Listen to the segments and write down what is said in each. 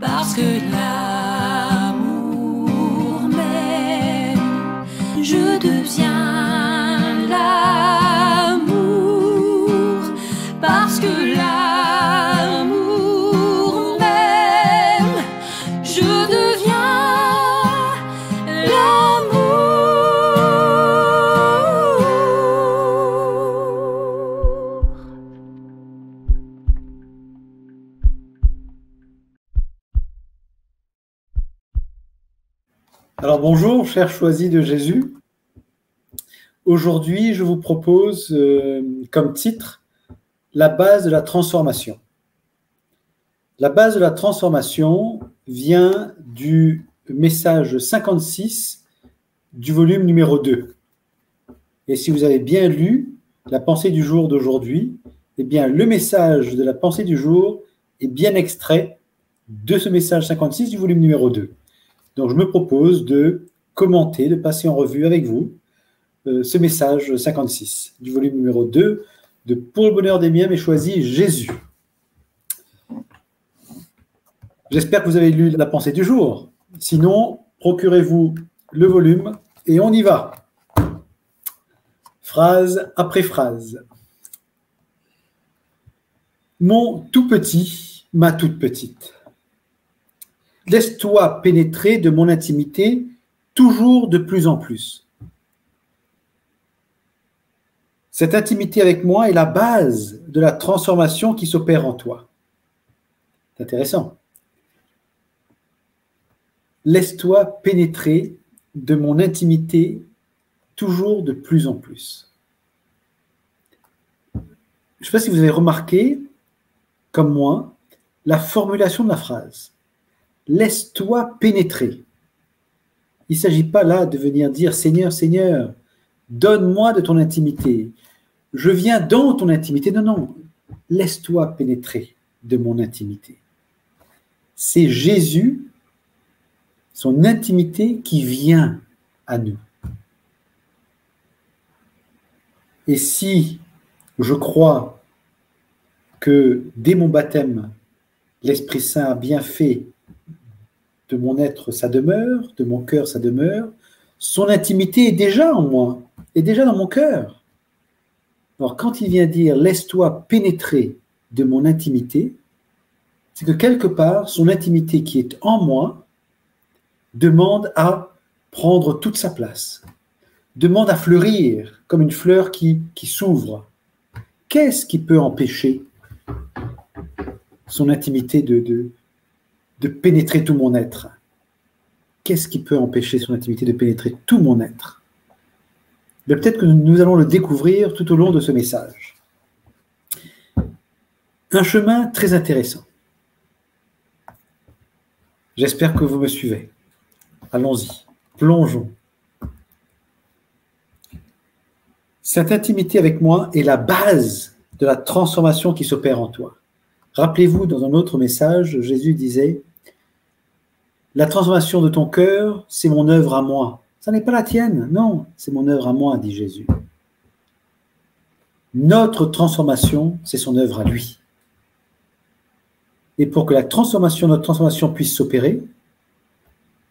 parce que l'amour m'aime, je deviens l'amour, parce que l'amour m'aime, je deviens l'amour. Alors bonjour, chers choisis de Jésus. Aujourd'hui, je vous propose comme titre la base de la transformation. La base de la transformation vient du message 56 du volume numéro 2. Et si vous avez bien lu la pensée du jour d'aujourd'hui, eh bien le message de la pensée du jour est bien extrait de ce message 56 du volume numéro 2. Donc, je me propose de commenter, de passer en revue avec vous ce message 56 du volume numéro 2 de Pour le bonheur des miens, mais choisi Jésus. J'espère que vous avez lu la pensée du jour. Sinon, procurez-vous le volume et on y va. Phrase après phrase. Mon tout petit, ma toute petite. Laisse-toi pénétrer de mon intimité toujours de plus en plus. Cette intimité avec moi est la base de la transformation qui s'opère en toi. C'est intéressant. Laisse-toi pénétrer de mon intimité toujours de plus en plus. Je ne sais pas si vous avez remarqué, comme moi, la formulation de la phrase. Laisse-toi pénétrer. Il ne s'agit pas là de venir dire « Seigneur, Seigneur, donne-moi de ton intimité. Je viens dans ton intimité. » Non, non. Laisse-toi pénétrer de mon intimité. C'est Jésus, son intimité qui vient à nous. Et si je crois que dès mon baptême, l'Esprit Saint a bien fait de mon être sa demeure, de mon cœur sa demeure, son intimité est déjà en moi, est déjà dans mon cœur. Alors quand il vient dire « laisse-toi pénétrer de mon intimité », c'est que quelque part, son intimité qui est en moi demande à prendre toute sa place, demande à fleurir comme une fleur qui s'ouvre. Qu'est-ce qui peut empêcher son intimité de pénétrer tout mon être? Qu'est-ce qui peut empêcher son intimité de pénétrer tout mon être? Mais peut-être que nous allons le découvrir tout au long de ce message. Un chemin très intéressant. J'espère que vous me suivez. Allons-y, plongeons. Cette intimité avec moi est la base de la transformation qui s'opère en toi. Rappelez-vous, dans un autre message, Jésus disait « La transformation de ton cœur, c'est mon œuvre à moi. » Ça n'est pas la tienne, non, c'est mon œuvre à moi, dit Jésus. Notre transformation, c'est son œuvre à lui. Et pour que notre transformation puisse s'opérer,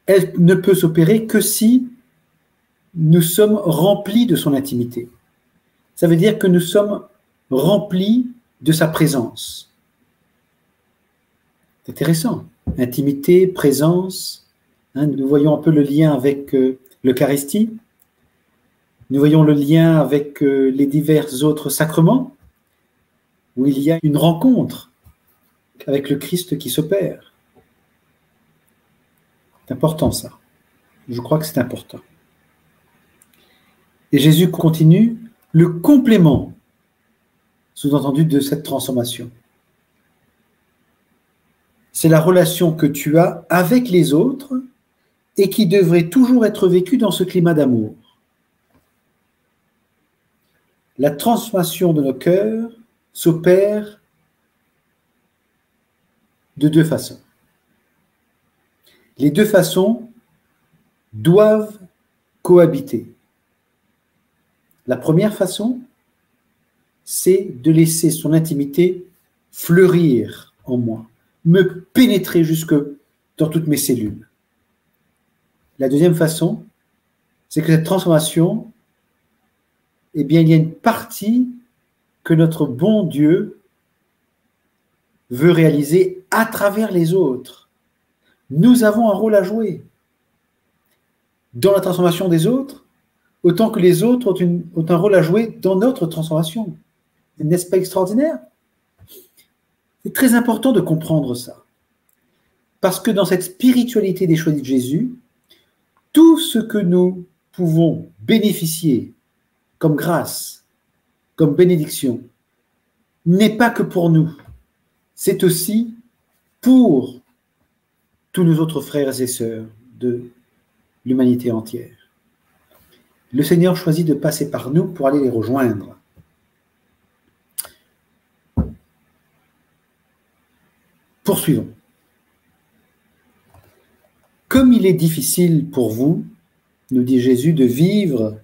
elle ne peut s'opérer que si nous sommes remplis de son intimité. Ça veut dire que nous sommes remplis de sa présence. C'est intéressant. Intimité, présence. Nous voyons un peu le lien avec l'Eucharistie. Nous voyons le lien avec les divers autres sacrements, où il y a une rencontre avec le Christ qui s'opère. C'est important ça. Je crois que c'est important. Et Jésus continue, le complément, sous-entendu, de cette transformation. C'est la relation que tu as avec les autres et qui devrait toujours être vécue dans ce climat d'amour. La transformation de nos cœurs s'opère de deux façons. Les deux façons doivent cohabiter. La première façon, c'est de laisser son intimité fleurir en moi, me pénétrer jusque dans toutes mes cellules. La deuxième façon, c'est que cette transformation, eh bien, il y a une partie que notre bon Dieu veut réaliser à travers les autres. Nous avons un rôle à jouer dans la transformation des autres, autant que les autres ont un rôle à jouer dans notre transformation. N'est-ce pas extraordinaire? C'est très important de comprendre ça. Parce que dans cette spiritualité des choisis de Jésus, tout ce que nous pouvons bénéficier comme grâce, comme bénédiction, n'est pas que pour nous. C'est aussi pour tous nos autres frères et sœurs de l'humanité entière. Le Seigneur choisit de passer par nous pour aller les rejoindre. Poursuivons. Comme il est difficile pour vous, nous dit Jésus, de vivre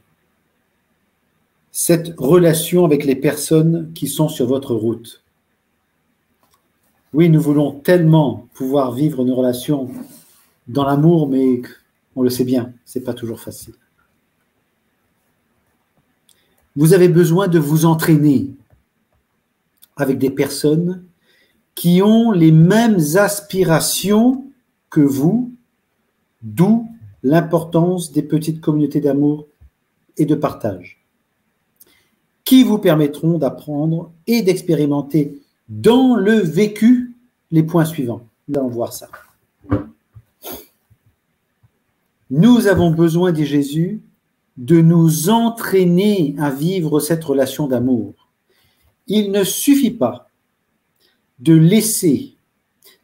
cette relation avec les personnes qui sont sur votre route. Oui, nous voulons tellement pouvoir vivre une relation dans l'amour, mais on le sait bien, ce n'est pas toujours facile. Vous avez besoin de vous entraîner avec des personnes qui ont les mêmes aspirations que vous, d'où l'importance des petites communautés d'amour et de partage, qui vous permettront d'apprendre et d'expérimenter dans le vécu les points suivants. Nous allons voir ça. Nous avons besoin, dit Jésus, de nous entraîner à vivre cette relation d'amour. Il ne suffit pas de laisser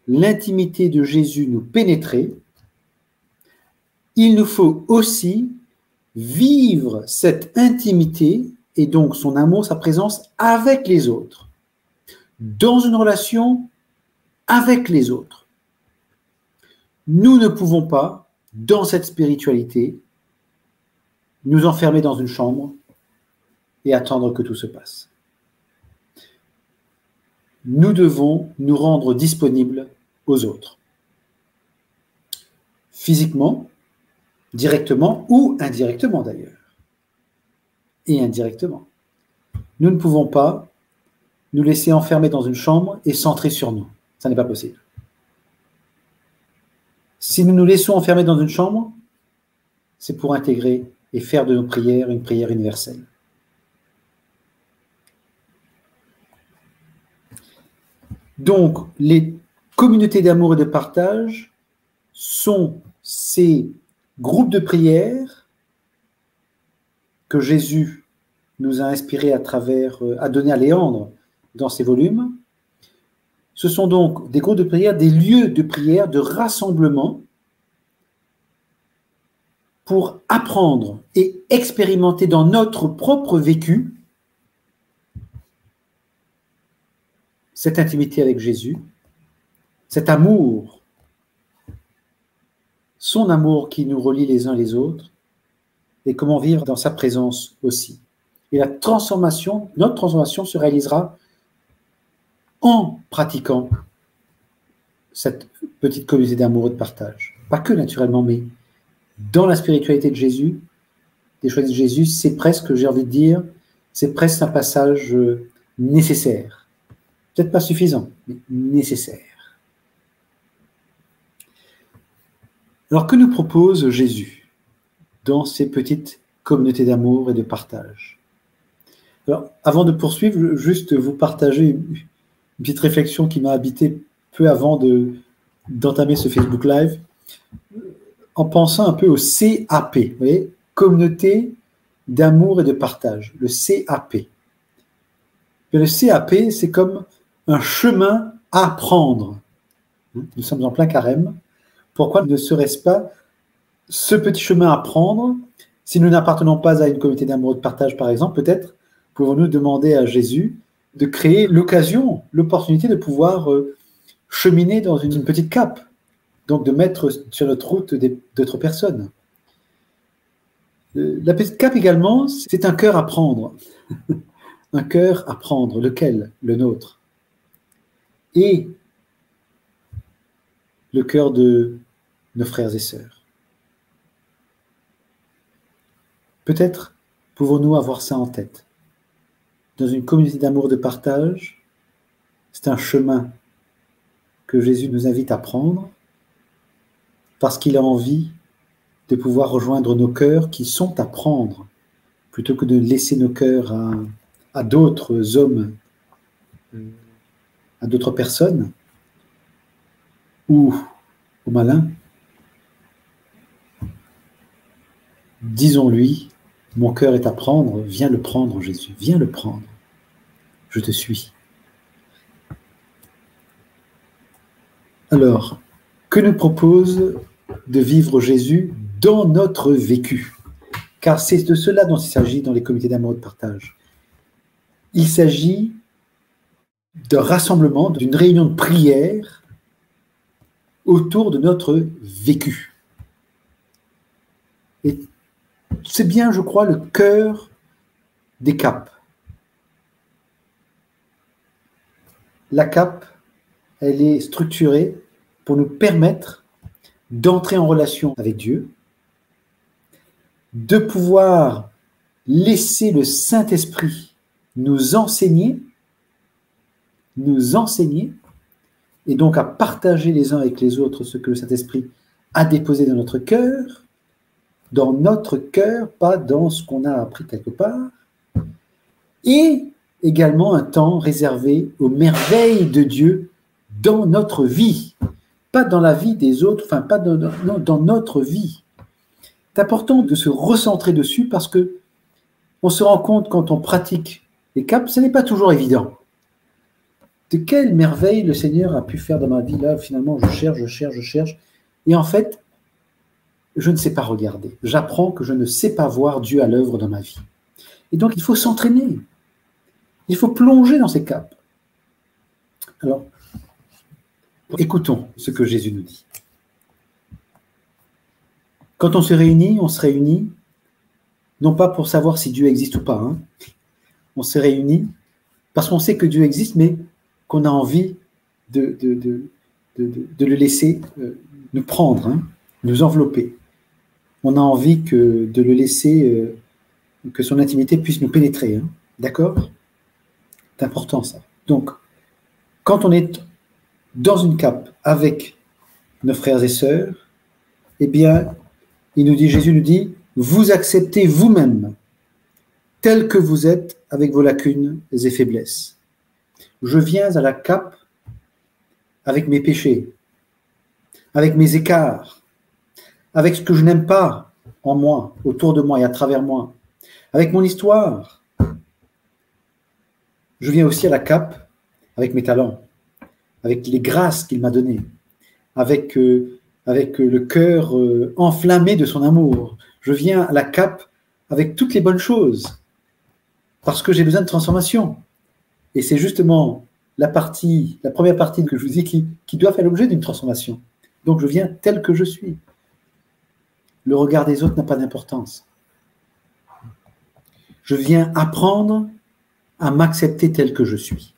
l'intimité de Jésus nous pénétrer, il nous faut aussi vivre cette intimité et donc son amour, sa présence avec les autres, dans une relation avec les autres. Nous ne pouvons pas, dans cette spiritualité, nous enfermer dans une chambre et attendre que tout se passe. Nous devons nous rendre disponibles aux autres, physiquement, directement ou indirectement d'ailleurs, et indirectement. Nous ne pouvons pas nous laisser enfermer dans une chambre et centrer sur nous. Ça n'est pas possible. Si nous nous laissons enfermer dans une chambre, c'est pour intégrer et faire de nos prières une prière universelle. Donc, les communautés d'amour et de partage sont ces groupes de prière que Jésus nous a inspirés a donné à Léandre dans ses volumes. Ce sont donc des groupes de prière, des lieux de prière, de rassemblement pour apprendre et expérimenter dans notre propre vécu cette intimité avec Jésus, cet amour, son amour qui nous relie les uns les autres, et comment vivre dans sa présence aussi. Et notre transformation se réalisera en pratiquant cette petite communauté d'amour et de partage. Pas que naturellement, mais dans la spiritualité de Jésus, des choix de Jésus, c'est presque, j'ai envie de dire, c'est presque un passage nécessaire. Peut-être pas suffisant, mais nécessaire. Alors, que nous propose Jésus dans ces petites communautés d'amour et de partage? Alors, avant de poursuivre, juste vous partager une petite réflexion qui m'a habité peu avant d'entamer ce Facebook Live, en pensant un peu au CAP, vous voyez, Communauté d'amour et de partage, le CAP. Et le CAP, c'est comme un chemin à prendre. Nous sommes en plein carême. Pourquoi ne serait-ce pas ce petit chemin à prendre? Si nous n'appartenons pas à une communauté d'amour et de partage, par exemple, peut-être pouvons-nous demander à Jésus de créer l'occasion, l'opportunité de pouvoir cheminer dans une petite cape, donc de mettre sur notre route d'autres personnes. La petite cape également, c'est un cœur à prendre. Un cœur à prendre, lequel? Le nôtre. Et le cœur de nos frères et sœurs. Peut-être pouvons-nous avoir ça en tête. Dans une communauté d'amour, de partage, c'est un chemin que Jésus nous invite à prendre parce qu'il a envie de pouvoir rejoindre nos cœurs qui sont à prendre, plutôt que de laisser nos cœurs à d'autres hommes, à d'autres personnes, ou aux malins. Disons-lui, mon cœur est à prendre, viens le prendre, Jésus, viens le prendre, je te suis. Alors, que nous propose de vivre Jésus dans notre vécu? Car c'est de cela dont il s'agit dans les comités d'amour et de partage. Il s'agit d'un rassemblement, d'une réunion de prière autour de notre vécu. Et c'est bien, je crois, le cœur des CAP. La CAP, elle est structurée pour nous permettre d'entrer en relation avec Dieu, de pouvoir laisser le Saint-Esprit nous enseigner, et donc à partager les uns avec les autres ce que le Saint-Esprit a déposé dans notre cœur, pas dans ce qu'on a appris quelque part, et également un temps réservé aux merveilles de Dieu dans notre vie, pas dans la vie des autres, enfin pas dans notre vie. C'est important de se recentrer dessus parce que on se rend compte quand on pratique les CAP, ce n'est pas toujours évident. De quelle merveille le Seigneur a pu faire dans ma vie, là, finalement, je cherche, et en fait, je ne sais pas regarder. J'apprends que je ne sais pas voir Dieu à l'œuvre dans ma vie. Et donc, il faut s'entraîner. Il faut plonger dans ces CAP. Alors, écoutons ce que Jésus nous dit. Quand on se réunit non pas pour savoir si Dieu existe ou pas. Hein. On se réunit parce qu'on sait que Dieu existe, mais qu'on a envie de le laisser nous prendre, hein, nous envelopper. On a envie de le laisser, que son intimité puisse nous pénétrer. Hein. D'accord ? C'est important ça. Donc, quand on est dans une CAP avec nos frères et sœurs, eh bien, Jésus nous dit, vous acceptez vous-même tel que vous êtes avec vos lacunes et faiblesses. Je viens à la CAP avec mes péchés, avec mes écarts, avec ce que je n'aime pas en moi, autour de moi et à travers moi, avec mon histoire. Je viens aussi à la CAP avec mes talents, avec les grâces qu'il m'a données, avec le cœur enflammé de son amour. Je viens à la CAP avec toutes les bonnes choses, parce que j'ai besoin de transformation. Et c'est justement la première partie que je vous dis qui doit faire l'objet d'une transformation. Donc je viens tel que je suis. Le regard des autres n'a pas d'importance. Je viens apprendre à m'accepter tel que je suis,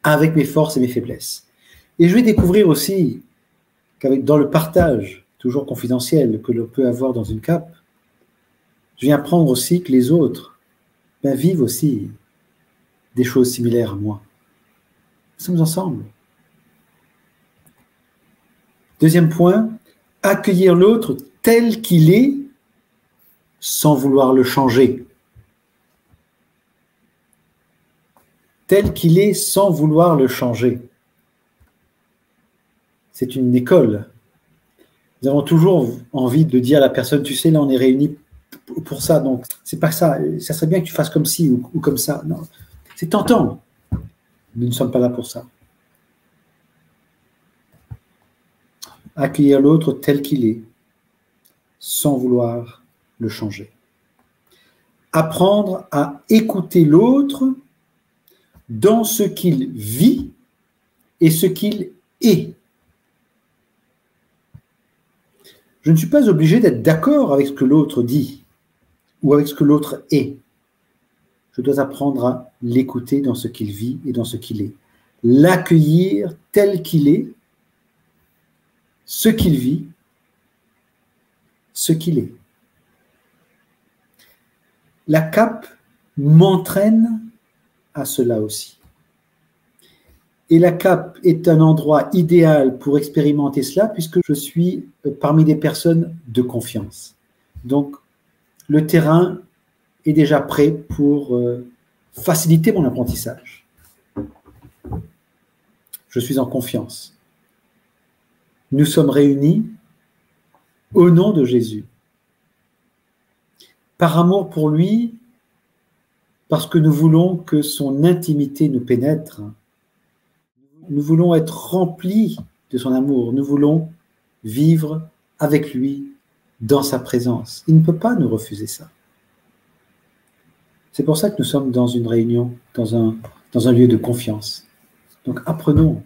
avec mes forces et mes faiblesses. Et je vais découvrir aussi dans le partage, toujours confidentiel, que l'on peut avoir dans une CAP, je viens apprendre aussi que les autres vivent aussi des choses similaires à moi. Nous sommes ensemble. Deuxième point, accueillir l'autre tel qu'il est, sans vouloir le changer. Tel qu'il est, sans vouloir le changer. C'est une école. Nous avons toujours envie de dire à la personne, tu sais, là, on est réunis pour ça, donc c'est pas ça. Ça serait bien que tu fasses comme ci ou comme ça. Non, c'est tentant. Nous ne sommes pas là pour ça. Accueillir l'autre tel qu'il est, sans vouloir le changer. Apprendre à écouter l'autre dans ce qu'il vit et ce qu'il est. Je ne suis pas obligé d'être d'accord avec ce que l'autre dit ou avec ce que l'autre est. Je dois apprendre à l'écouter dans ce qu'il vit et dans ce qu'il est. L'accueillir tel qu'il est ce qu'il vit, ce qu'il est. La CAP m'entraîne à cela aussi. Et la CAP est un endroit idéal pour expérimenter cela puisque je suis parmi des personnes de confiance. Donc, le terrain est déjà prêt pour faciliter mon apprentissage. Je suis en confiance. Nous sommes réunis au nom de Jésus. Par amour pour lui, parce que nous voulons que son intimité nous pénètre. Nous voulons être remplis de son amour. Nous voulons vivre avec lui dans sa présence. Il ne peut pas nous refuser ça. C'est pour ça que nous sommes dans une réunion, dans un lieu de confiance. Donc apprenons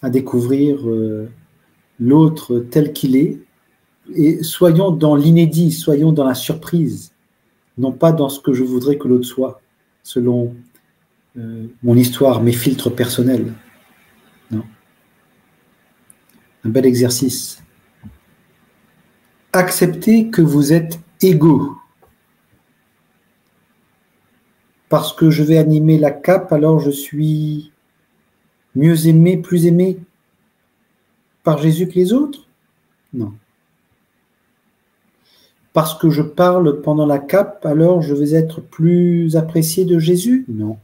à découvrir l'autre tel qu'il est et soyons dans l'inédit, soyons dans la surprise, non pas dans ce que je voudrais que l'autre soit, selon mon histoire, mes filtres personnels. Non. Un bel exercice. Acceptez que vous êtes égaux. Parce que je vais animer la CAP, alors je suis mieux aimé, plus aimé par Jésus que les autres? Non. Parce que je parle pendant la CAP, alors je vais être plus apprécié de Jésus? Non.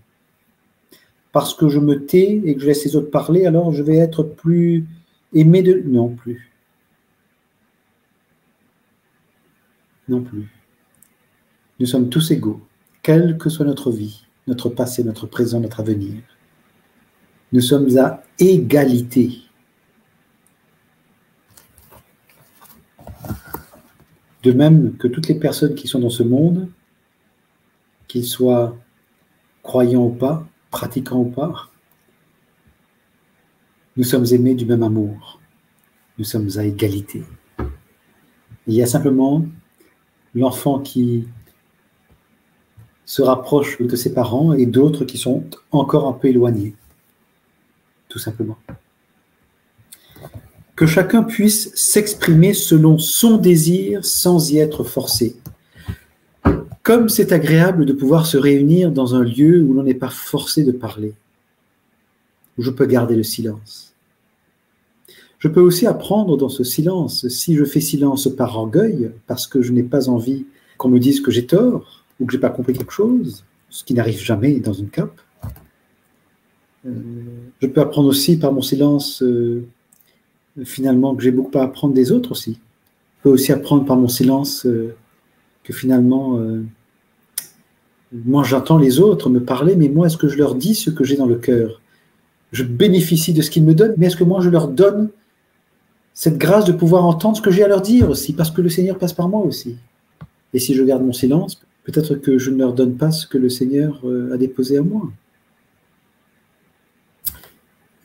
Parce que je me tais et que je laisse les autres parler, alors je vais être plus aimé de... Non plus. Non plus. Nous sommes tous égaux, quelle que soit notre vie, notre passé, notre présent, notre avenir. Nous sommes à égalité. De même que toutes les personnes qui sont dans ce monde, qu'ils soient croyants ou pas, pratiquants ou pas, nous sommes aimés du même amour. Nous sommes à égalité. Il y a simplement l'enfant qui se rapproche de ses parents et d'autres qui sont encore un peu éloignés. Tout simplement. Que chacun puisse s'exprimer selon son désir sans y être forcé. Comme c'est agréable de pouvoir se réunir dans un lieu où l'on n'est pas forcé de parler, où je peux garder le silence. Je peux aussi apprendre dans ce silence, si je fais silence par orgueil, parce que je n'ai pas envie qu'on me dise que j'ai tort, ou que je n'ai pas compris quelque chose, ce qui n'arrive jamais dans une CAP. Je peux apprendre aussi par mon silence, finalement, que j'ai beaucoup à apprendre des autres aussi. Je peux aussi apprendre par mon silence que finalement, moi j'entends les autres me parler, mais moi est-ce que je leur dis ce que j'ai dans le cœur? Je bénéficie de ce qu'ils me donnent, mais est-ce que moi je leur donne cette grâce de pouvoir entendre ce que j'ai à leur dire aussi, parce que le Seigneur passe par moi aussi. Et si je garde mon silence, peut-être que je ne leur donne pas ce que le Seigneur a déposé à moi.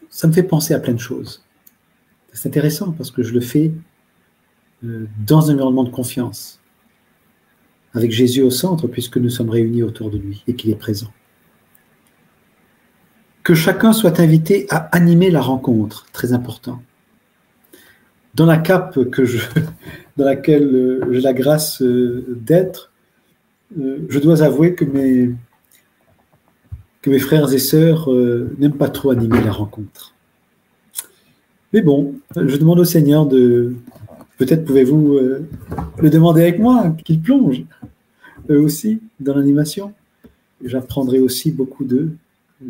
Ça me fait penser à plein de choses. C'est intéressant parce que je le fais dans un environnement de confiance, avec Jésus au centre, puisque nous sommes réunis autour de lui et qu'il est présent. Que chacun soit invité à animer la rencontre, très important. Dans la CAP dans laquelle j'ai la grâce d'être, je dois avouer que mes frères et sœurs n'aiment pas trop animer la rencontre. Mais bon, je demande au Seigneur de... Peut-être pouvez-vous le demander avec moi, qu'ils plongent, eux aussi, dans l'animation. J'apprendrai aussi beaucoup d'eux.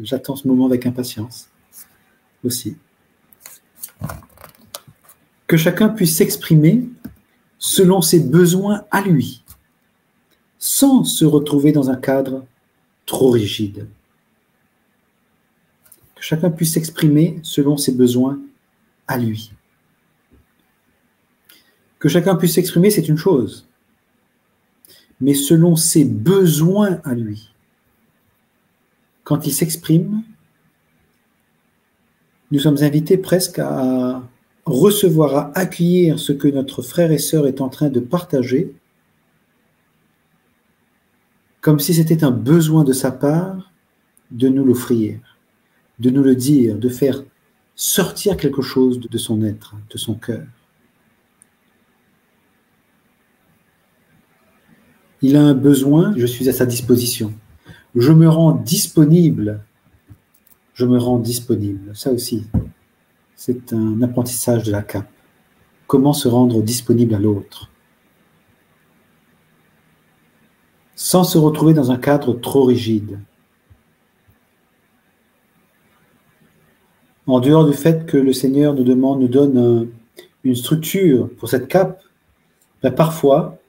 J'attends ce moment avec impatience, aussi. Que chacun puisse s'exprimer selon ses besoins à lui, sans se retrouver dans un cadre trop rigide. Que chacun puisse s'exprimer selon ses besoins à lui. Que chacun puisse s'exprimer, c'est une chose, mais selon ses besoins à lui. Quand il s'exprime, nous sommes invités presque à recevoir, à accueillir ce que notre frère et sœur est en train de partager, comme si c'était un besoin de sa part de nous l'offrir, de nous le dire, de faire sortir quelque chose de son être, de son cœur. Il a un besoin, je suis à sa disposition. Je me rends disponible. Je me rends disponible. Ça aussi, c'est un apprentissage de la CAP. Comment se rendre disponible à l'autre sans se retrouver dans un cadre trop rigide. En dehors du fait que le Seigneur nous donne une structure pour cette CAP, ben parfois,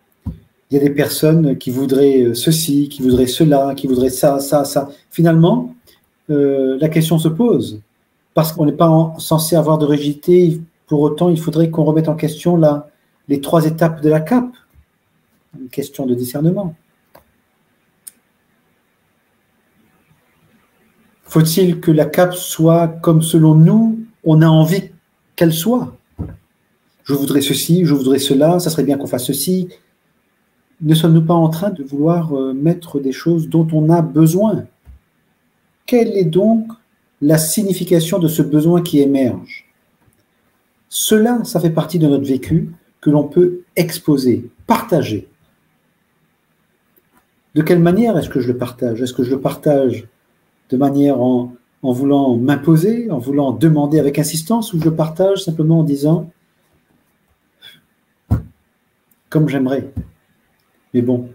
il y a des personnes qui voudraient ceci, qui voudraient cela, qui voudraient ça, ça, ça. Finalement, la question se pose. Parce qu'on n'est pas censé avoir de rigidité, pour autant, il faudrait qu'on remette en question les 3 étapes de la CAP. Une question de discernement. Faut-il que la CAP soit comme selon nous, on a envie qu'elle soit? Je voudrais ceci, je voudrais cela, ça serait bien qu'on fasse ceci. Ne sommes-nous pas en train de vouloir mettre des choses dont on a besoin? Quelle est donc la signification de ce besoin qui émerge? Cela, ça fait partie de notre vécu que l'on peut exposer, partager. De quelle manière est-ce que je le partage? Est-ce que je le partage de manière en voulant m'imposer, en voulant demander avec insistance, ou je le partage simplement en disant comme j'aimerais? Mais bon,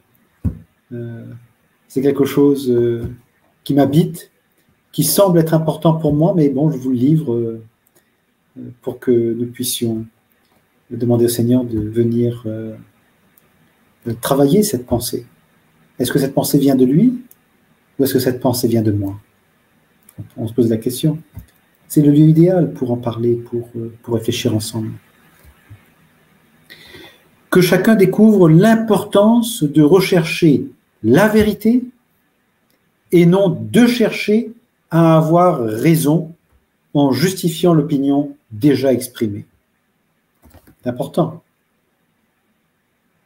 c'est quelque chose qui m'habite, qui semble être important pour moi, mais bon, je vous le livre pour que nous puissions demander au Seigneur de venir travailler cette pensée. Est-ce que cette pensée vient de lui ou est-ce que cette pensée vient de moi? On se pose la question. C'est le lieu idéal pour en parler, pour réfléchir ensemble. Que chacun découvre l'importance de rechercher la vérité et non de chercher à avoir raison en justifiant l'opinion déjà exprimée. C'est important.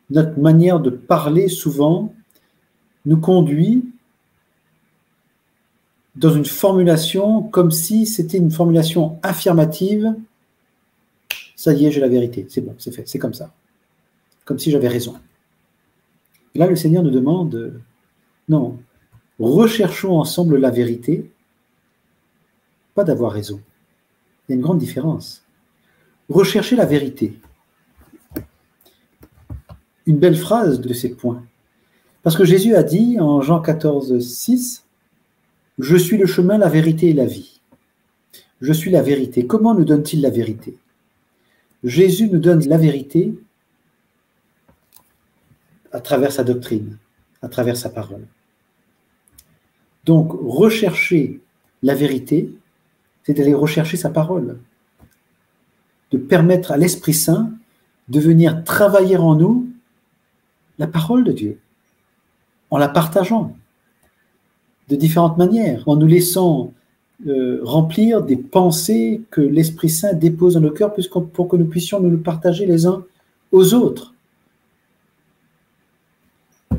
Notre manière de parler souvent nous conduit dans une formulation comme si c'était une formulation affirmative. Ça y est, j'ai la vérité, c'est bon, c'est fait, c'est comme ça. Comme si j'avais raison. Et là, le Seigneur nous demande, non, recherchons ensemble la vérité, pas d'avoir raison. Il y a une grande différence. Rechercher la vérité. Une belle phrase de ces points. Parce que Jésus a dit en Jean 14, 6, « Je suis le chemin, la vérité et la vie. » Je suis la vérité. Comment nous donne-t-il la vérité? Jésus nous donne la vérité à travers sa doctrine, à travers sa parole. Donc, rechercher la vérité, c'est d'aller rechercher sa parole, de permettre à l'Esprit Saint de venir travailler en nous la parole de Dieu, en la partageant de différentes manières, en nous laissant remplir des pensées que l'Esprit Saint dépose dans nos cœurs pour que nous puissions nous partager les uns aux autres.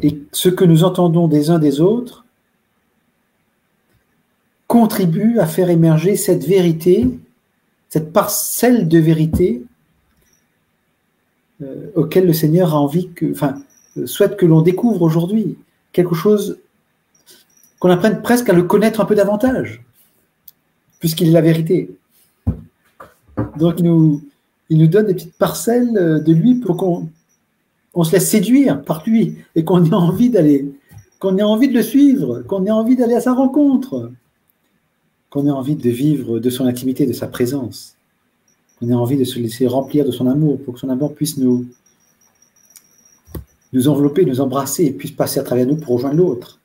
Et ce que nous entendons des uns des autres contribue à faire émerger cette vérité, cette parcelle de vérité auquel le Seigneur a envie souhaite que l'on découvre aujourd'hui. Quelque chose qu'on apprenne presque à le connaître un peu davantage, puisqu'il est la vérité. Donc il nous donne des petites parcelles de lui pour qu'on se laisse séduire par lui et qu'on ait envie d'aller, qu'on ait envie de le suivre, qu'on ait envie d'aller à sa rencontre, qu'on ait envie de vivre de son intimité, de sa présence, qu'on ait envie de se laisser remplir de son amour pour que son amour puisse nous envelopper, nous embrasser et puisse passer à travers nous pour rejoindre l'autre.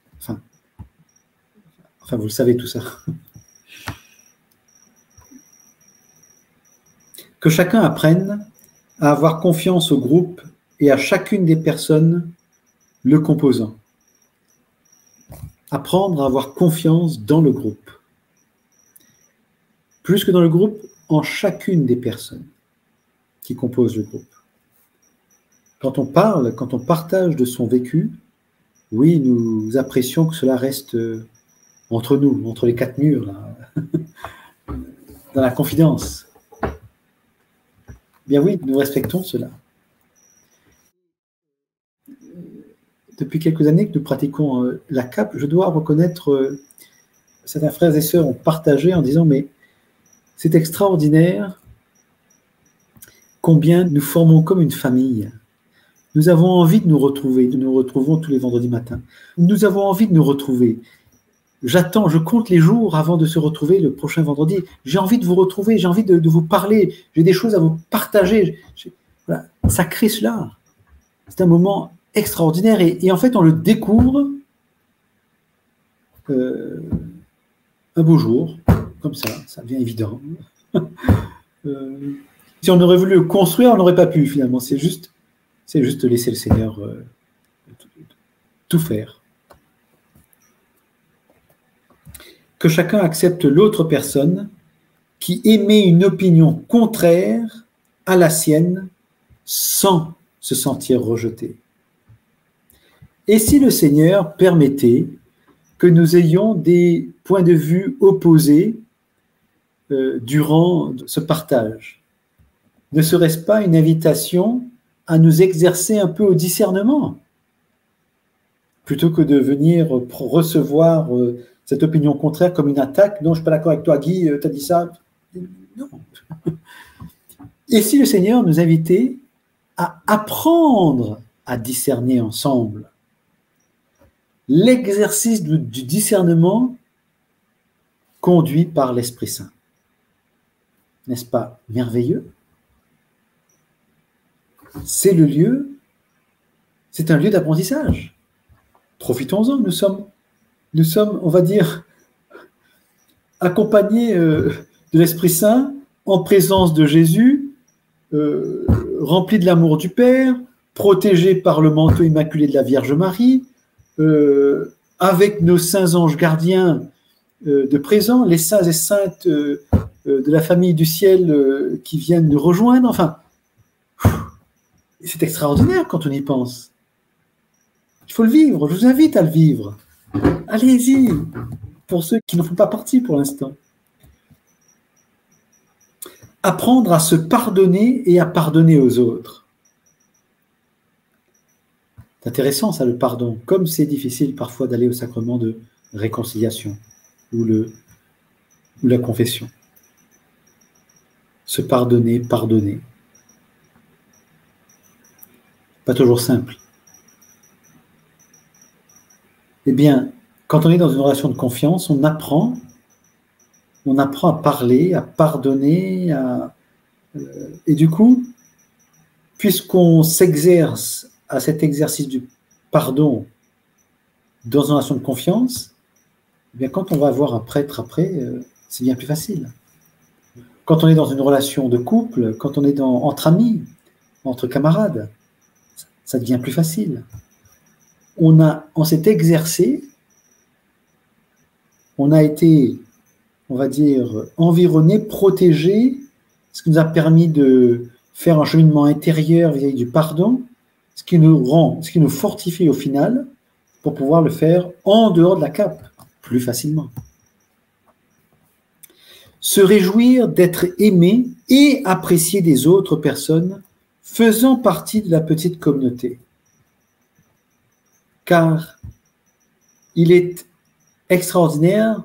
Enfin, vous le savez tout ça. Que chacun apprenne à avoir confiance au groupe et à chacune des personnes le composant. Apprendre à avoir confiance dans le groupe. Plus que dans le groupe, en chacune des personnes qui composent le groupe. Quand on parle, quand on partage de son vécu, oui, nous apprécions que cela reste entre nous, entre les 4 murs, là. dans la confidence. Bien oui, nous respectons cela. Depuis quelques années que nous pratiquons la CAP, je dois reconnaître, certains frères et sœurs ont partagé en disant, mais c'est extraordinaire combien nous formons comme une famille. Nous avons envie de nous retrouver. Nous nous retrouvons tous les vendredis matins. Nous avons envie de nous retrouver. J'attends, je compte les jours avant de se retrouver le prochain vendredi. J'ai envie de vous retrouver, j'ai envie de vous parler, j'ai des choses à vous partager. Voilà. Ça crée cela. C'est un moment extraordinaire et en fait, on le découvre un beau jour, comme ça devient évident. Si on aurait voulu le construire, on n'aurait pas pu finalement. C'est juste laisser le Seigneur tout faire. Que chacun accepte l'autre personne qui émet une opinion contraire à la sienne sans se sentir rejeté. Et si le Seigneur permettait que nous ayons des points de vue opposés durant ce partage, ne serait-ce pas une invitation à nous exercer un peu au discernement, plutôt que de venir recevoir cette opinion contraire comme une attaque. Non, je ne suis pas d'accord avec toi, Guy, tu as dit ça. Non. Et si le Seigneur nous invitait à apprendre à discerner ensemble, l'exercice du discernement conduit par l'Esprit Saint. N'est-ce pas merveilleux? C'est un lieu d'apprentissage. Profitons-en, nous sommes, on va dire, accompagnés de l'Esprit Saint, en présence de Jésus, remplis de l'amour du Père, protégés par le manteau immaculé de la Vierge Marie, avec nos saints anges gardiens de présent, les saints et saintes de la famille du ciel qui viennent nous rejoindre. Enfin, c'est extraordinaire quand on y pense. Il faut le vivre, je vous invite à le vivre. Allez-y, pour ceux qui n'en font pas partie pour l'instant. Apprendre à se pardonner et à pardonner aux autres. C'est intéressant ça, le pardon, comme c'est difficile parfois d'aller au sacrement de réconciliation ou la confession. Se pardonner, pardonner. Pas toujours simple. Eh bien, quand on est dans une relation de confiance, on apprend à parler, à pardonner, et du coup, puisqu'on s'exerce à cet exercice du pardon dans une relation de confiance, eh bien, quand on va voir un prêtre après, c'est bien plus facile. Quand on est dans une relation de couple, quand on est entre amis, entre camarades, ça devient plus facile. On s'est exercé, on a été, on va dire, environné, protégé, ce qui nous a permis de faire un cheminement intérieur vis-à-vis du pardon, ce qui nous fortifie au final pour pouvoir le faire en dehors de la cape, plus facilement. Se réjouir d'être aimé et apprécié des autres personnes faisant partie de la petite communauté. Car il est extraordinaire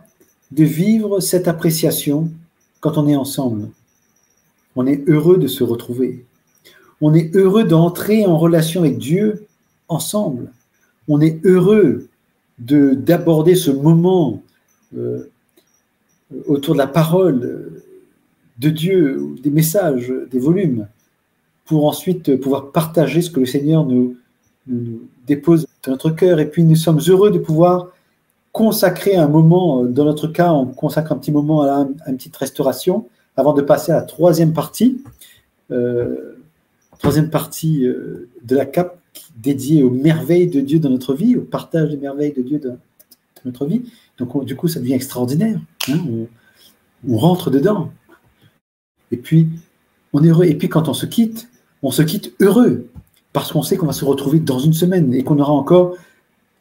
de vivre cette appréciation quand on est ensemble. On est heureux de se retrouver. On est heureux d'entrer en relation avec Dieu ensemble. On est heureux d'aborder ce moment autour de la parole de Dieu, des messages, des volumes, pour ensuite pouvoir partager ce que le Seigneur nous dépose dans notre cœur. Et puis nous sommes heureux de pouvoir consacrer un moment, dans notre cas, on consacre un petit moment à une petite restauration, avant de passer à la troisième partie de la cape dédiée aux merveilles de Dieu dans notre vie, au partage des merveilles de Dieu dans notre vie. Donc du coup, ça devient extraordinaire. Hein, on rentre dedans. Et puis, on est heureux. Et puis, quand on se quitte heureux, parce qu'on sait qu'on va se retrouver dans une semaine et qu'on aura encore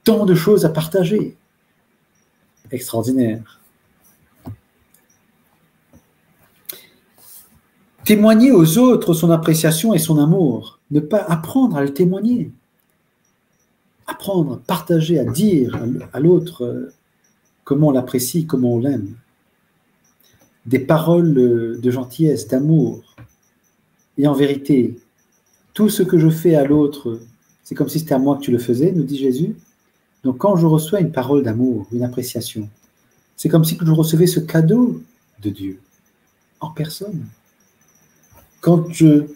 tant de choses à partager. Extraordinaire. Témoigner aux autres son appréciation et son amour. Ne pas apprendre à le témoigner. Apprendre, à partager, à dire à l'autre comment on l'apprécie, comment on l'aime. Des paroles de gentillesse, d'amour. Et en vérité, tout ce que je fais à l'autre, c'est comme si c'était à moi que tu le faisais, nous dit Jésus. Donc quand je reçois une parole d'amour, une appréciation, c'est comme si je recevais ce cadeau de Dieu, en personne. Quand je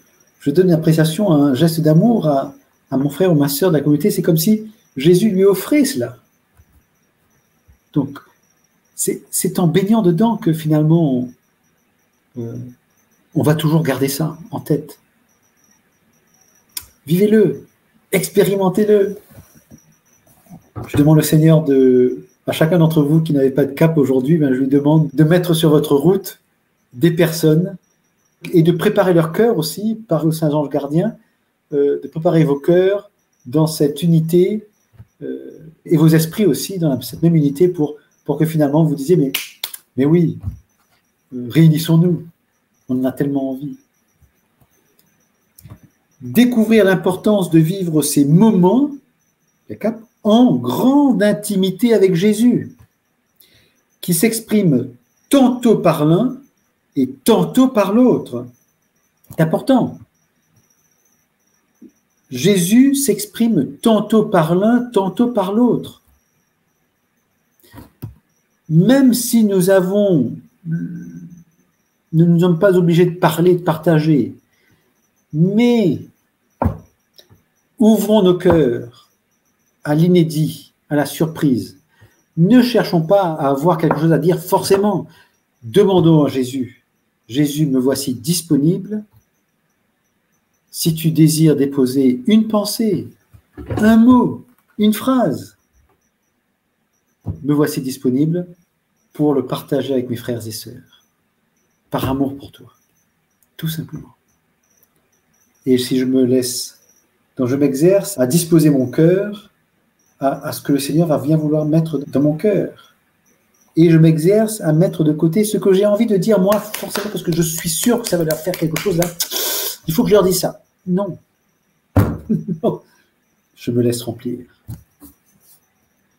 donne une appréciation, un geste d'amour à mon frère ou ma sœur de la communauté, c'est comme si Jésus lui offrait cela. Donc, c'est en baignant dedans que finalement, on va toujours garder ça en tête. Vivez-le, expérimentez-le. Je demande au Seigneur à chacun d'entre vous qui n'avez pas de cap aujourd'hui, je lui demande de mettre sur votre route des personnes et de préparer leur cœur aussi par le Saint-Ange gardien, de préparer vos cœurs dans cette unité et vos esprits aussi dans cette même unité pour que finalement vous disiez mais oui, réunissons-nous, on en a tellement envie. Découvrir l'importance de vivre ces moments en grande intimité avec Jésus, qui s'exprime tantôt par l'un et tantôt par l'autre. C'est important. Jésus s'exprime tantôt par l'un, tantôt par l'autre. Même si nous ne sommes pas obligés de parler, de partager, mais ouvrons nos cœurs à l'inédit, à la surprise. Ne cherchons pas à avoir quelque chose à dire forcément. Demandons à Jésus, Jésus, me voici disponible. Si tu désires déposer une pensée, un mot, une phrase, me voici disponible pour le partager avec mes frères et sœurs, par amour pour toi, tout simplement. Et si je me laisse, donc je m'exerce à disposer mon cœur à ce que le Seigneur va bien vouloir mettre dans mon cœur. Et je m'exerce à mettre de côté ce que j'ai envie de dire, moi, forcément, parce que je suis sûr que ça va leur faire quelque chose, là. Il faut que je leur dise ça. Non. Non. Je me laisse remplir.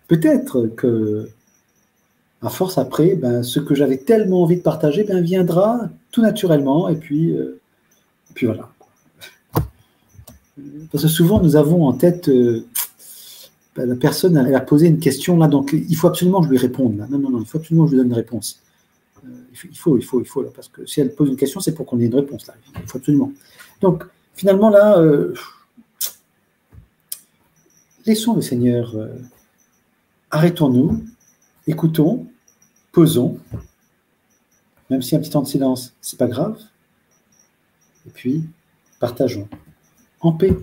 Peut-être que, à force après, ce que j'avais tellement envie de partager viendra tout naturellement, et puis voilà. Parce que souvent, nous avons en tête, la personne, elle a posé une question là, donc il faut absolument que je lui réponde. Là. Non, il faut absolument que je lui donne une réponse. Il faut, là, parce que si elle pose une question, c'est pour qu'on ait une réponse. Là. Il faut absolument. Donc, finalement, là, laissons le Seigneur, arrêtons-nous, écoutons, posons, même si un petit temps de silence, c'est pas grave, et puis partageons, en paix.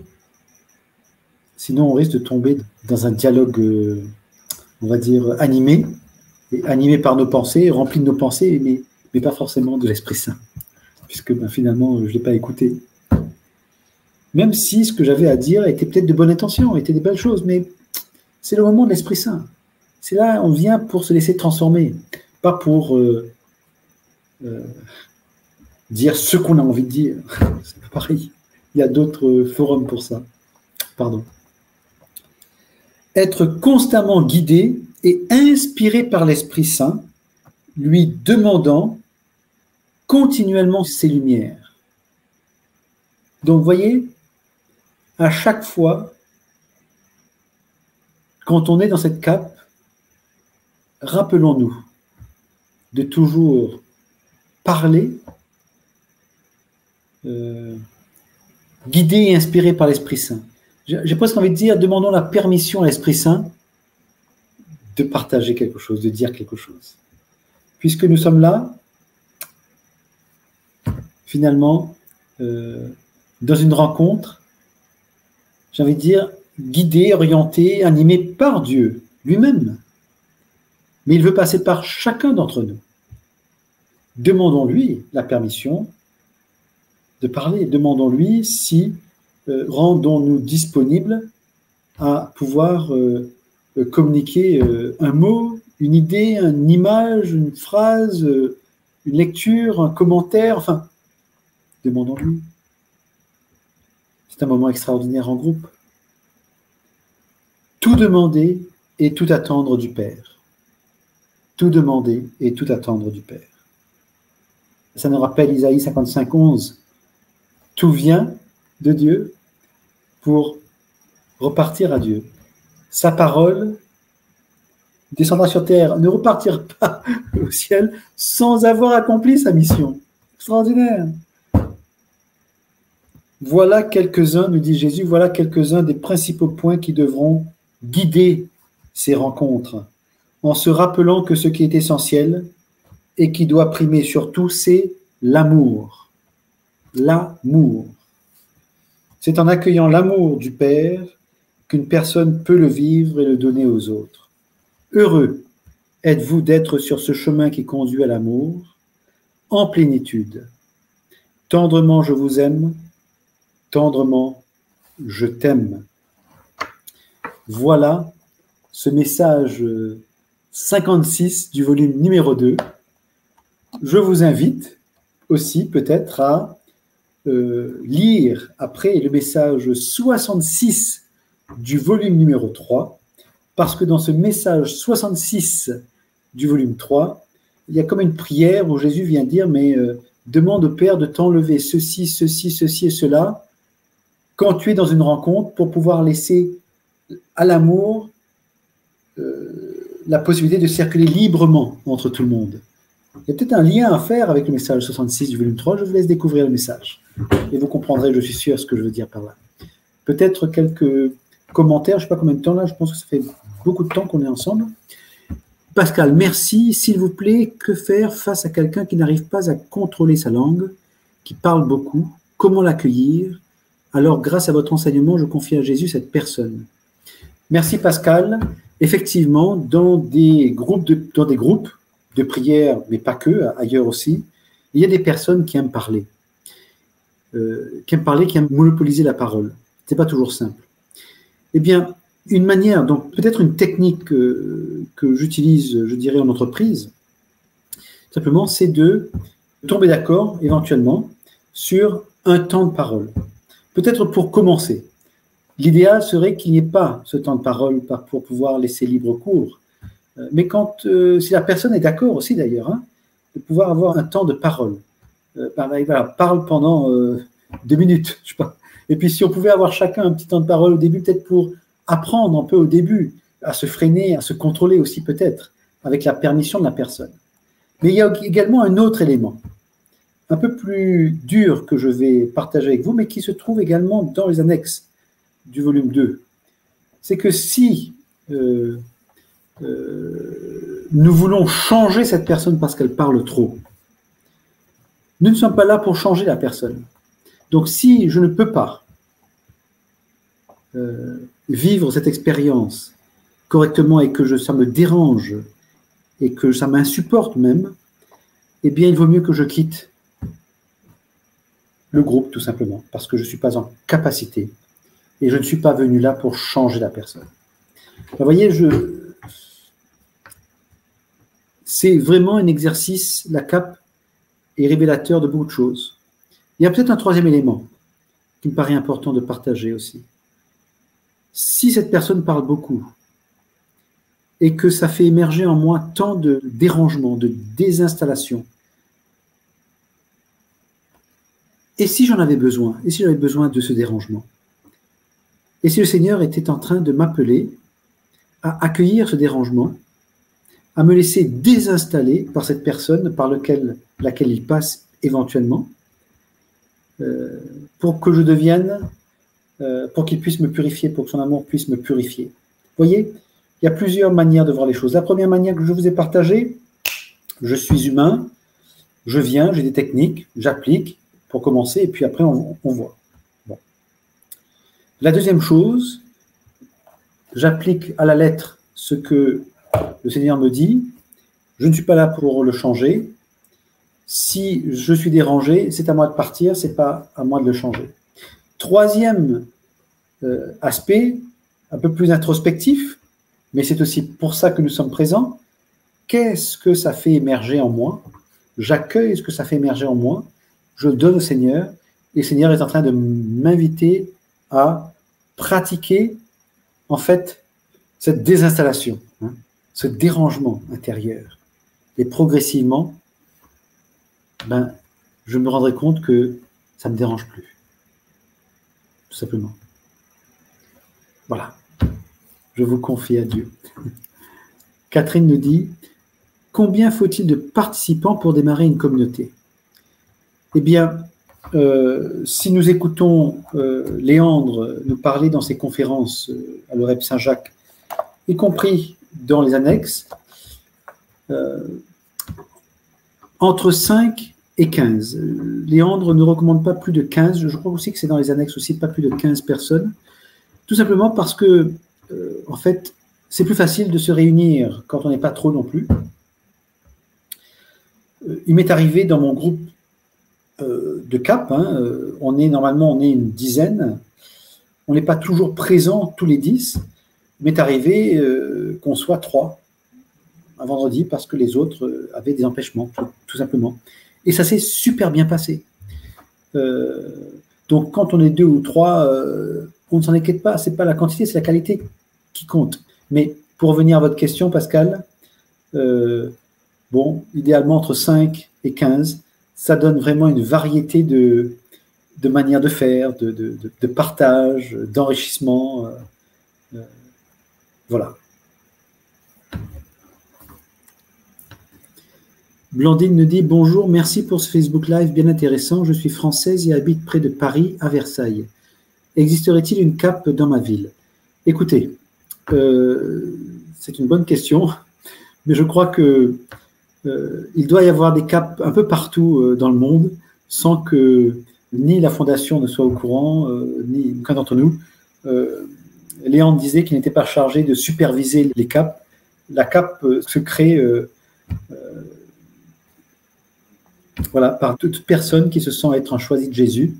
Sinon, on risque de tomber dans un dialogue, on va dire, animé par nos pensées, rempli de nos pensées, mais pas forcément de l'Esprit Saint, puisque finalement, je ne l'ai pas écouté. Même si ce que j'avais à dire était peut-être de bonne intention, était des belles choses, mais c'est le moment de l'Esprit Saint. C'est là, on vient pour se laisser transformer, pas pour dire ce qu'on a envie de dire. C'est pas pareil. Il y a d'autres forums pour ça. Pardon. Être constamment guidé et inspiré par l'Esprit Saint, lui demandant continuellement ses lumières. Donc, vous voyez, à chaque fois, quand on est dans cette cape, rappelons-nous de toujours parler, guidé et inspiré par l'Esprit Saint. J'ai presque envie de dire, demandons la permission à l'Esprit Saint de partager quelque chose, de dire quelque chose. Puisque nous sommes là, finalement, dans une rencontre, j'ai envie de dire, guidé, orienté, animé par Dieu lui-même. Mais il veut passer par chacun d'entre nous. Demandons-lui la permission de parler. Demandons-lui si rendons-nous disponibles à pouvoir communiquer un mot, une idée, une image, une phrase, une lecture, un commentaire, enfin, Demandons-lui. C'est un moment extraordinaire en groupe. Tout demander et tout attendre du Père. Tout demander et tout attendre du Père. Ça nous rappelle Isaïe 55, 11. Tout vient de Dieu pour repartir à Dieu. Sa parole descendra sur terre, ne repartira pas au ciel sans avoir accompli sa mission. Extraordinaire. Voilà quelques-uns, nous dit Jésus, voilà quelques-uns des principaux points qui devront guider ces rencontres, en se rappelant que ce qui est essentiel et qui doit primer surtout, c'est l'amour. L'amour. C'est en accueillant l'amour du Père qu'une personne peut le vivre et le donner aux autres. Heureux êtes-vous d'être sur ce chemin qui conduit à l'amour, en plénitude. Tendrement je vous aime, tendrement je t'aime. Voilà ce message 56 du volume numéro 2. Je vous invite aussi peut-être à lire après le message 66 du volume numéro 3, parce que dans ce message 66 du volume 3, il y a comme une prière où Jésus vient dire, mais demande au Père de t'enlever ceci, ceci, ceci et cela, quand tu es dans une rencontre, pour pouvoir laisser à l'amour la possibilité de circuler librement entre tout le monde. Il y a peut-être un lien à faire avec le message 66 du volume 3, je vous laisse découvrir le message. Et vous comprendrez, je suis sûr, ce que je veux dire par là. Peut-être quelques commentaires, je ne sais pas combien de temps là, je pense que ça fait beaucoup de temps qu'on est ensemble. Pascal, merci, s'il vous plaît, que faire face à quelqu'un qui n'arrive pas à contrôler sa langue, qui parle beaucoup, comment l'accueillir? Alors, grâce à votre enseignement, je confie à Jésus cette personne. Merci Pascal. Effectivement, dans des groupes de prière, mais pas que, ailleurs aussi, il y a des personnes qui aiment parler, qui aiment monopoliser la parole. Ce n'est pas toujours simple. Eh bien, une manière, donc peut-être une technique que j'utilise, je dirais, en entreprise, simplement, c'est de tomber d'accord, éventuellement, sur un temps de parole. Peut-être pour commencer. L'idéal serait qu'il n'y ait pas ce temps de parole pour pouvoir laisser libre cours. Mais si la personne est d'accord aussi d'ailleurs, de pouvoir avoir un temps de parole. Parle pendant 2 minutes, je sais pas. Et puis si on pouvait avoir chacun un petit temps de parole au début, peut-être pour apprendre un peu au début, à se freiner, à se contrôler aussi peut-être, avec la permission de la personne. Mais il y a également un autre élément, un peu plus dur que je vais partager avec vous, mais qui se trouve également dans les annexes du volume 2. C'est que si nous voulons changer cette personne parce qu'elle parle trop, nous ne sommes pas là pour changer la personne. Donc si je ne peux pas vivre cette expérience correctement et que ça me dérange et que ça m'insupporte même, eh bien il vaut mieux que je quitte le groupe tout simplement, parce que je ne suis pas en capacité et je ne suis pas venu là pour changer la personne. Vous voyez, c'est vraiment un exercice, la cape est révélateur de beaucoup de choses. Il y a peut-être un troisième élément qui me paraît important de partager aussi. Si cette personne parle beaucoup et que ça fait émerger en moi tant de dérangements, de désinstallation, et si j'en avais besoin, et si j'avais besoin de ce dérangement, et si le Seigneur était en train de m'appeler à accueillir ce dérangement, à me laisser désinstaller par cette personne par laquelle il passe éventuellement, pour que je devienne, pour qu'il puisse me purifier, pour que son amour puisse me purifier. Vous voyez, il y a plusieurs manières de voir les choses. La première manière que je vous ai partagée, je suis humain, je viens, j'ai des techniques, j'applique pour commencer, et puis après on voit. Bon. La deuxième chose, j'applique à la lettre ce que le Seigneur me dit, je ne suis pas là pour le changer. Si je suis dérangé, c'est à moi de partir, ce n'est pas à moi de le changer. Troisième aspect, un peu plus introspectif, mais c'est aussi pour ça que nous sommes présents. Qu'est-ce que ça fait émerger en moi? J'accueille ce que ça fait émerger en moi. je le donne au Seigneur, et le Seigneur est en train de m'inviter à pratiquer, en fait, cette désinstallation, hein, ce dérangement intérieur. Et progressivement, ben, je me rendrai compte que ça ne me dérange plus. Tout simplement. Voilà. Je vous confie à Dieu. Catherine nous dit, combien faut-il de participants pour démarrer une communauté? Eh bien, si nous écoutons Léandre nous parler dans ses conférences à l'Oreb Saint-Jacques, y compris dans les annexes, entre 5 et 15. Léandre ne recommande pas plus de 15. Je crois aussi que c'est dans les annexes aussi, pas plus de 15 personnes. Tout simplement parce que, en fait, c'est plus facile de se réunir quand on n'est pas trop non plus. Il m'est arrivé dans mon groupe de CAP, hein, normalement on est une dizaine, on n'est pas toujours présent tous les 10, il m'est arrivé qu'on soit 3 un vendredi parce que les autres avaient des empêchements, tout simplement. Et ça s'est super bien passé. Donc quand on est 2 ou 3, on ne s'en inquiète pas, c'est pas la quantité, c'est la qualité qui compte. Mais pour revenir à votre question, Pascal, bon, idéalement entre 5 et 15, ça donne vraiment une variété de manières de faire, de partage, d'enrichissement. Voilà. Blandine nous dit « Bonjour, merci pour ce Facebook Live bien intéressant. Je suis française et habite près de Paris, à Versailles. Existerait-il une CAP dans ma ville ?» Écoutez, c'est une bonne question, mais je crois que il doit y avoir des CAP un peu partout dans le monde sans que ni la Fondation ne soit au courant, ni aucun d'entre nous. Léandre disait qu'il n'était pas chargé de superviser les CAP. La CAP se crée voilà, par toute personne qui se sent être un choisi de Jésus.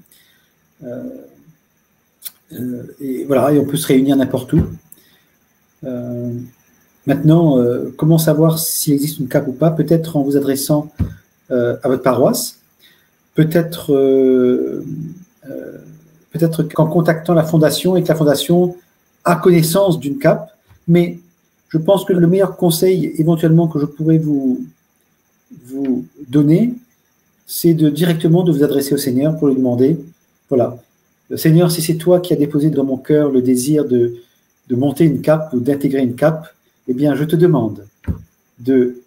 Et voilà, et on peut se réunir n'importe où. Maintenant, comment savoir s'il existe une CAP ou pas? Peut-être en vous adressant à votre paroisse, peut-être qu'en contactant la Fondation et que la Fondation a connaissance d'une CAP, mais je pense que le meilleur conseil éventuellement que je pourrais vous donner, c'est directement de vous adresser au Seigneur pour lui demander, voilà, Seigneur, si c'est toi qui as déposé dans mon cœur le désir de monter une CAP ou d'intégrer une CAP, eh bien, je te demande de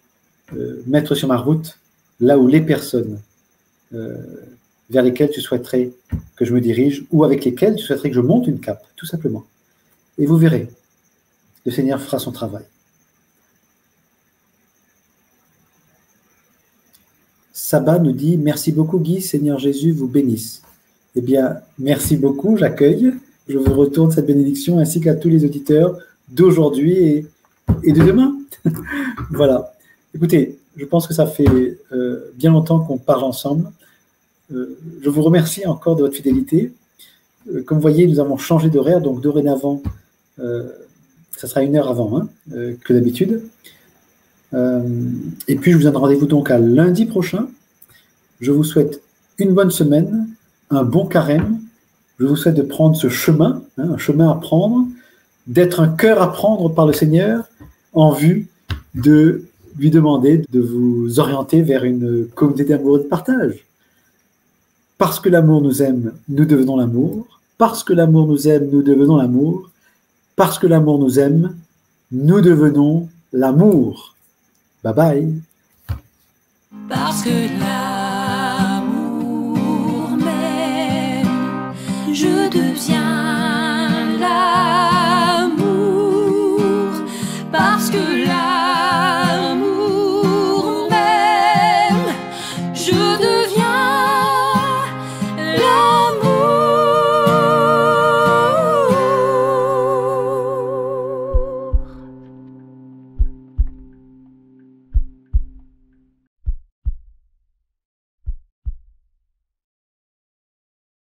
mettre sur ma route là où les personnes vers lesquelles tu souhaiterais que je me dirige ou avec lesquelles tu souhaiterais que je monte une CAP, tout simplement. Et vous verrez, le Seigneur fera son travail. Saba nous dit « Merci beaucoup Guy, Seigneur Jésus vous bénisse ». Eh bien, merci beaucoup, j'accueille. Je vous retourne cette bénédiction ainsi qu'à tous les auditeurs d'aujourd'hui et de demain. Voilà. Écoutez, je pense que ça fait bien longtemps qu'on parle ensemble. Je vous remercie encore de votre fidélité. Comme vous voyez, nous avons changé d'horaire, donc dorénavant, ça sera 1 heure avant que d'habitude. Et puis, je vous donne rendez-vous donc à lundi prochain. Je vous souhaite une bonne semaine, un bon carême. Je vous souhaite de prendre ce chemin, un chemin à prendre, d'être un cœur à prendre par le Seigneur en vue de lui demander de vous orienter vers une communauté d'amour et de partage. Parce que l'amour nous aime, nous devenons l'amour. Parce que l'amour nous aime, nous devenons l'amour. Parce que l'amour nous aime, nous devenons l'amour. Bye bye. Parce que l'amour m'aime, je deviens l'amour. Parce que l'amour